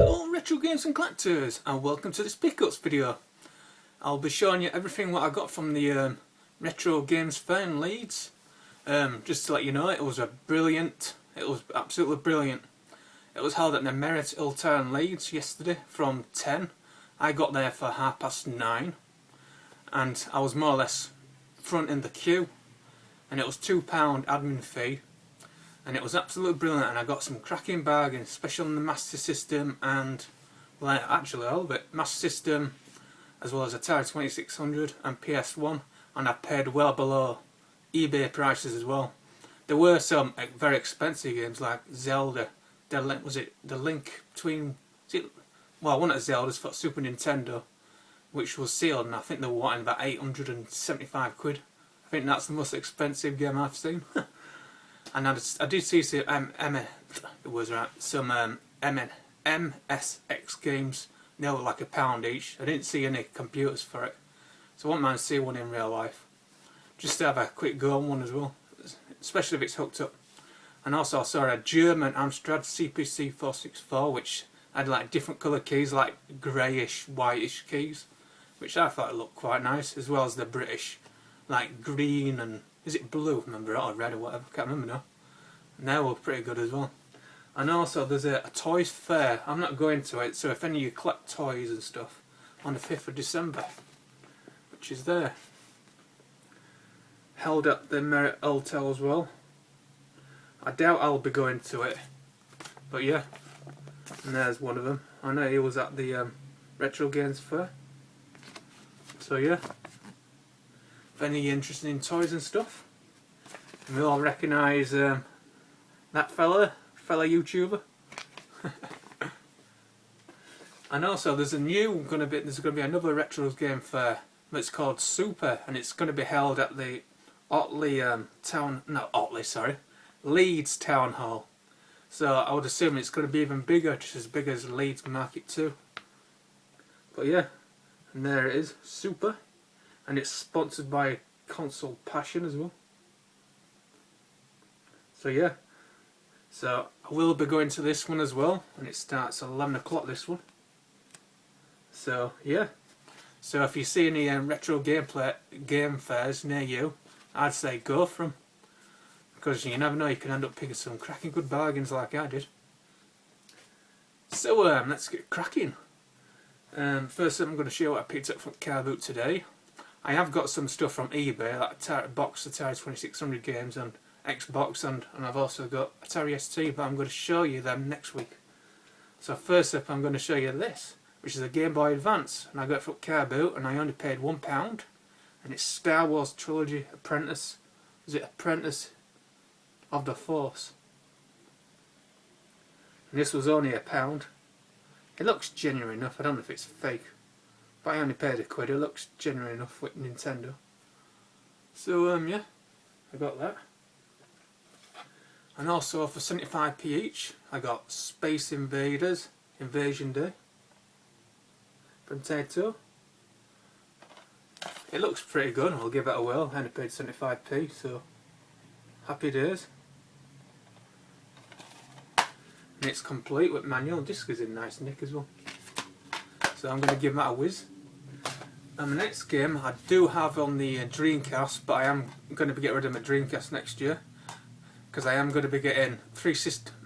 Hello retro games and collectors, and welcome to this pickups video. I'll be showing you everything what I got from the retro games fair in Leeds. Just to let you know, it was absolutely brilliant. It was held at the Merit Atari in Leeds yesterday from 10. I got there for 9:30, and I was more or less front in the queue, and it was £2 admin fee. And it was absolutely brilliant, and I got some cracking bargains, especially on the Master System and, well, actually all of it, Master System as well as Atari 2600 and PS1, and I paid well below eBay prices as well. There were some very expensive games like Zelda, was it The Link Between, one of Zelda's for Super Nintendo, which was sealed, and I think they were wanting about 875 quid. I think that's the most expensive game I've seen. And I did see some MSX games. They were like £1 each. I didn't see any computers for it, so I wouldn't mind seeing one in real life, just to have a quick go on one as well, especially if it's hooked up. And also I saw a German Amstrad CPC 464, which had like different colour keys, like greyish, whitish keys, which I thought looked quite nice, as well as the British, like green and, is it blue, remember, or red or whatever, can't remember now. And they were pretty good as well. And also there's a toys fair. I'm not going to it, so if any of you collect toys and stuff, on the 5th of December, which is there, held at the Merit Hotel as well. I doubt I'll be going to it, but yeah, and there's one of them. I know he was at the Retro Games Fair, so yeah. If any interested in toys and stuff, and we all recognise that fella YouTuber. And also there's going to be another retro game fair. It's called Super, and it's going to be held at the Leeds Town Hall. So I would assume it's going to be even bigger, just as big as Leeds Market 2. But yeah, and there it is, Super. And it's sponsored by Console Passion as well. So yeah, so I will be going to this one as well, and it starts at 11 o'clock, this one. So yeah, so if you see any retro game fairs near you, I'd say go for them, because you never know, you can end up picking some cracking good bargains like I did. So let's get cracking. First up, I'm going to show you what I picked up from Car Boot today. I have got some stuff from eBay, like Atari 2600 games and Xbox, and I've also got Atari ST, but I'm going to show you them next week. So first up, I'm going to show you this, which is a Game Boy Advance, and I got it from Car Boot, and I only paid £1, and it's Star Wars Trilogy Apprentice. Is it Apprentice of the Force? And this was only £1. It looks genuine enough. I don't know if it's fake, but I only paid £1. It looks genuine enough with Nintendo. So yeah, I got that. And also for 75p each, I got Space Invaders Invasion Day from Taito. It looks pretty good. I'll give it a whirl. I only paid 75p, so happy days. And it's complete with manual. Disc is in nice nick as well. So I'm going to give that a whiz. And the next game I do have on the Dreamcast, but I am going to be getting rid of my Dreamcast next year, because I am going to be getting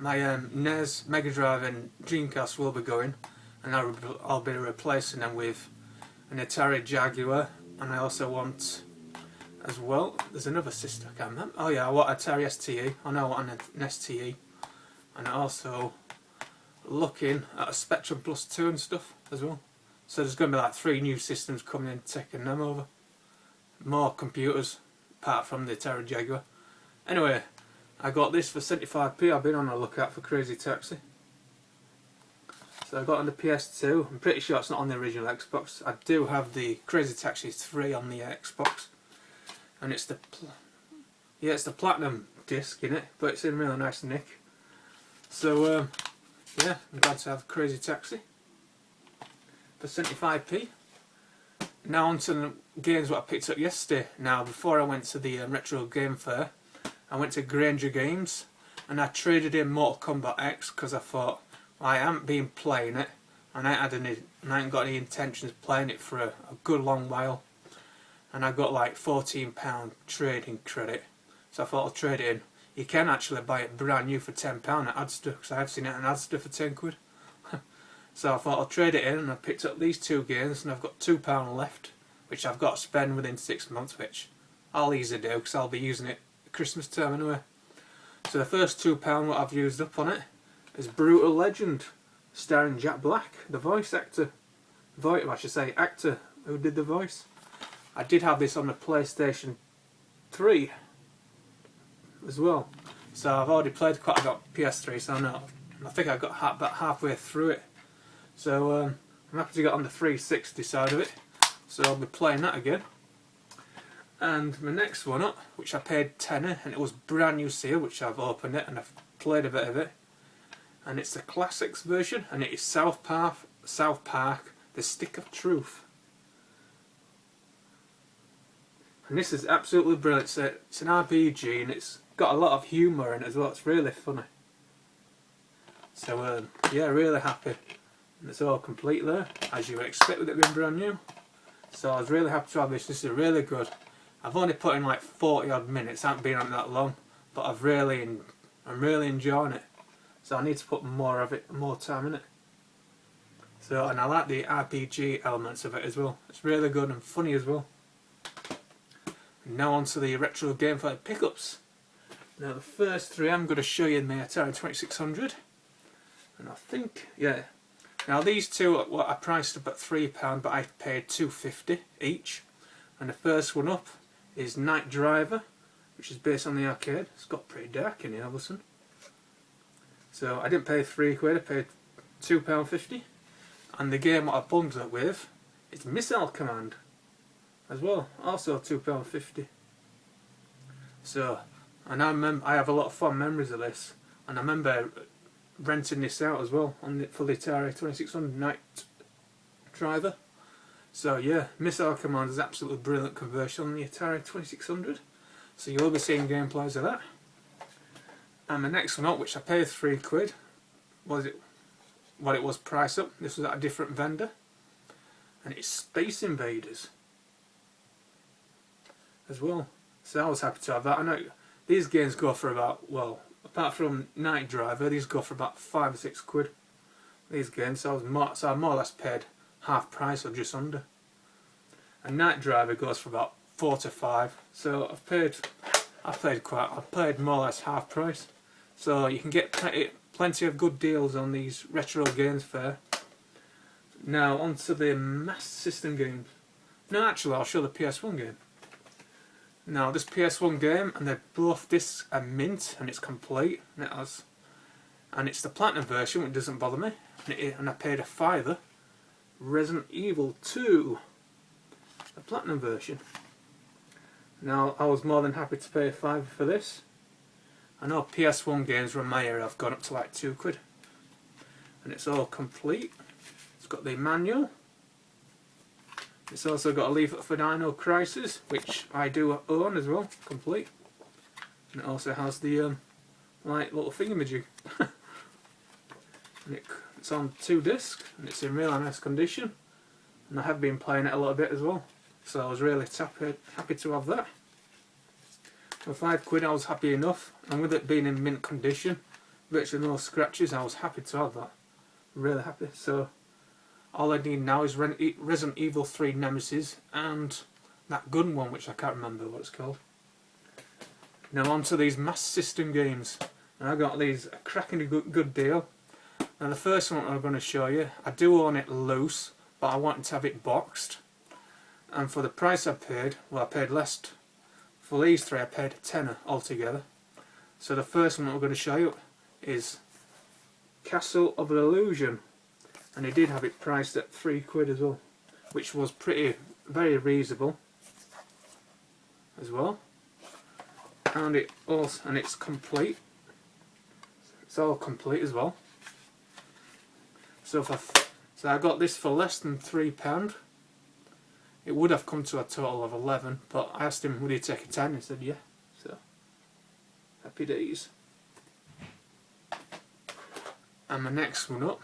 my NES, Mega Drive and Dreamcast will be going, and I'll be replacing them with an Atari Jaguar. And I also want, as well, there's another system, I can't remember. Oh yeah, I want Atari STE. I know I want an STE. And also looking at a Spectrum Plus 2 and stuff as well. So there's going to be like 3 new systems coming in, taking them over. More computers, apart from the Atari Jaguar. Anyway, I got this for 75p. I've been on a lookout for Crazy Taxi. So I got on the PS2. I'm pretty sure it's not on the original Xbox. I do have the Crazy Taxi 3 on the Xbox. And it's the platinum disc in it, but it's in really nice nick. So yeah, I'm glad to have Crazy Taxi for 75p. Now on to the games what I picked up yesterday. Now before I went to the Retro Game Fair, I went to Granger Games, and I traded in Mortal Kombat X because I thought, I haven't been playing it, and I ain't got any intentions of playing it for a good long while. And I got like £14 trading credit, so I thought I'll trade it in. You can actually buy it brand new for £10 at Asda, because I've seen it at Asda for £10. So I thought I'll trade it in, and I picked up these 2 games, and I've got £2 left, which I've got to spend within 6 months, which I'll easily do, because I'll be using it at Christmas time anyway. So the first £2 what I've used up on it is Brutal Legend, starring Jack Black, the voice actor. I should say actor who did the voice. I did have this on the PlayStation 3 as well. So I've already played quite a lot of PS3, so I think I got about halfway through it. So I'm happy to get on the 360 side of it. So I'll be playing that again. And my next one up, which I paid tenner, and it was brand new seal, which I've opened it and I've played a bit of it. And it's the classics version, and it is South Park, The Stick of Truth. And this is absolutely brilliant. It's an RPG, and it's got a lot of humour in it as well. It's really funny. So yeah, really happy. And it's all complete there, as you would expect with it being brand new. So I was really happy to have this. This is really good. I've only put in like 40 odd minutes. I haven't been on it that long, but I'm really enjoying it. So I need to put more time in it. So, and I like the RPG elements of it as well. It's really good and funny as well. And now on to the retro gameplay pickups. Now the first 3 I'm going to show you in my Atari 2600. And I think, yeah. Now these 2, what I priced up at £3, but I paid £2.50 each. And the first one up is Night Driver, which is based on the arcade. It's got pretty dark in here, listen. So I didn't pay £3, I paid £2.50. And the game what I bundled it with is Missile Command as well, also £2.50. So, and I have a lot of fond memories of this, and I remember renting this out as well for the Atari 2600 Night Driver. So yeah, Missile Command is absolutely brilliant conversion on the Atari 2600. So you'll be seeing gameplays of that. And the next one up, which I paid £3, was it what it was priced up. This was at a different vendor, and it's Space Invaders as well. So I was happy to have that. I know these games go for about, well, apart from Night Driver, these go for about £5 or £6. These games, so I more or less paid half price or just under. And Night Driver goes for about £4 to £5. So I've paid more or less half price. So you can get plenty of good deals on these retro games fair. Now on to the Master System games. No, actually I'll show the PS1 game. Now this PS1 game, and they're both discs are mint, and it's complete, and it's the Platinum version, which doesn't bother me, and I paid a £5. Resident Evil 2, the Platinum version. Now I was more than happy to pay a £5 for this. I know PS1 games from my area have gone up to like £2, and it's all complete. It's got the manual. It's also got a leaflet for Dino Crisis, which I do own as well, complete. And it also has the like little thingamajig. And it's on 2 discs, and it's in really nice condition. And I have been playing it a little bit as well, so I was really happy to have that. For £5 I was happy enough, and with it being in mint condition, virtually no scratches, I was happy to have that. Really happy. So all I need now is Resident Evil 3 Nemesis and that gun one, which I can't remember what it's called. Now on to these Master System games. And I got these a cracking good deal. Now the first one I'm going to show you, I do own it loose, but I wanted to have it boxed. And for the price I paid, well, I paid less. For these 3 I paid a tenner altogether. So the first one I'm going to show you is Castle of Illusion. And they did have it priced at £3 as well, which was very reasonable as well. And it's complete. It's all complete as well. So I got this for less than £3. It would have come to a total of 11, but I asked him would he take a 10, he said yeah. So happy days. And my next one up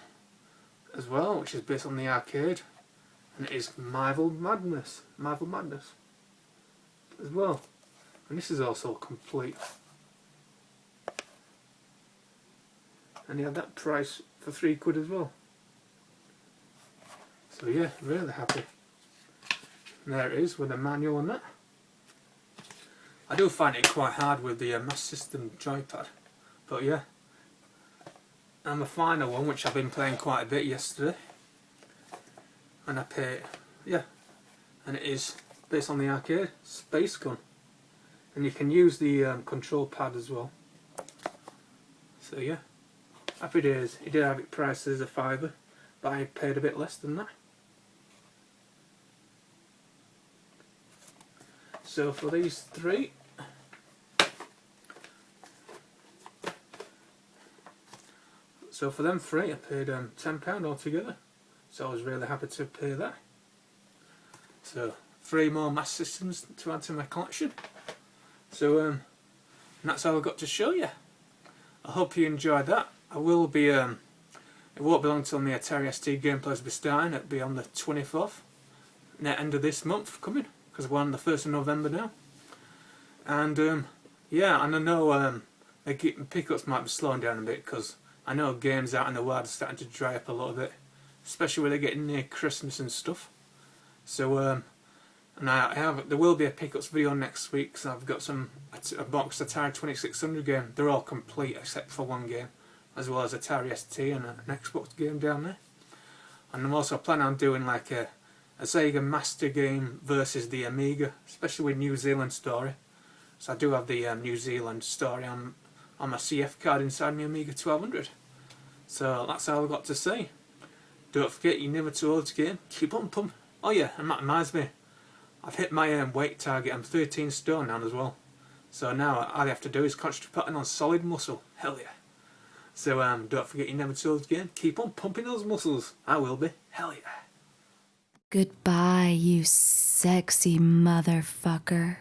as well, which is based on the arcade, and it is Marvel Madness as well, and this is also complete, and you had that price for £3 as well. So yeah, really happy. And there it is with a manual on that. I do find it quite hard with the Master System joypad, but yeah. And the final one, which I've been playing quite a bit yesterday, and I pay, yeah, and it is based on the arcade, Space Gun, and you can use the control pad as well. So yeah, happy days. He did have it priced as a £5, but I paid a bit less than that. So for these three, so for them three I paid £10 altogether, so I was really happy to pay that. So 3 more Master Systems to add to my collection. So and that's all I've got to show you. I hope you enjoyed that. I will be it won't be long till my Atari ST gameplays will be starting. It'll be on the 24th, the end of this month coming, because we're on the 1st of November now. And yeah, and I know the pickups might be slowing down a bit, because I know games out in the wild are starting to dry up a little bit, especially when they're getting near Christmas and stuff. So and there will be a pickups video next week, so I've got a box Atari 2600 game. They're all complete except for one game, as well as Atari ST and an Xbox game down there. And I'm also planning on doing like a Sega Master game versus the Amiga, especially with New Zealand story. So I do have the New Zealand story on my CF card inside my Amiga 1200. So that's all I've got to say. Don't forget, you're never too old to game. Keep on pumping. Oh yeah, and that reminds me, I've hit my weight target. I'm 13 stone now as well. So now all I have to do is concentrate on solid muscle. Hell yeah. So don't forget, you're never too old to game. Keep on pumping those muscles. I will be. Hell yeah. Goodbye, you sexy motherfucker.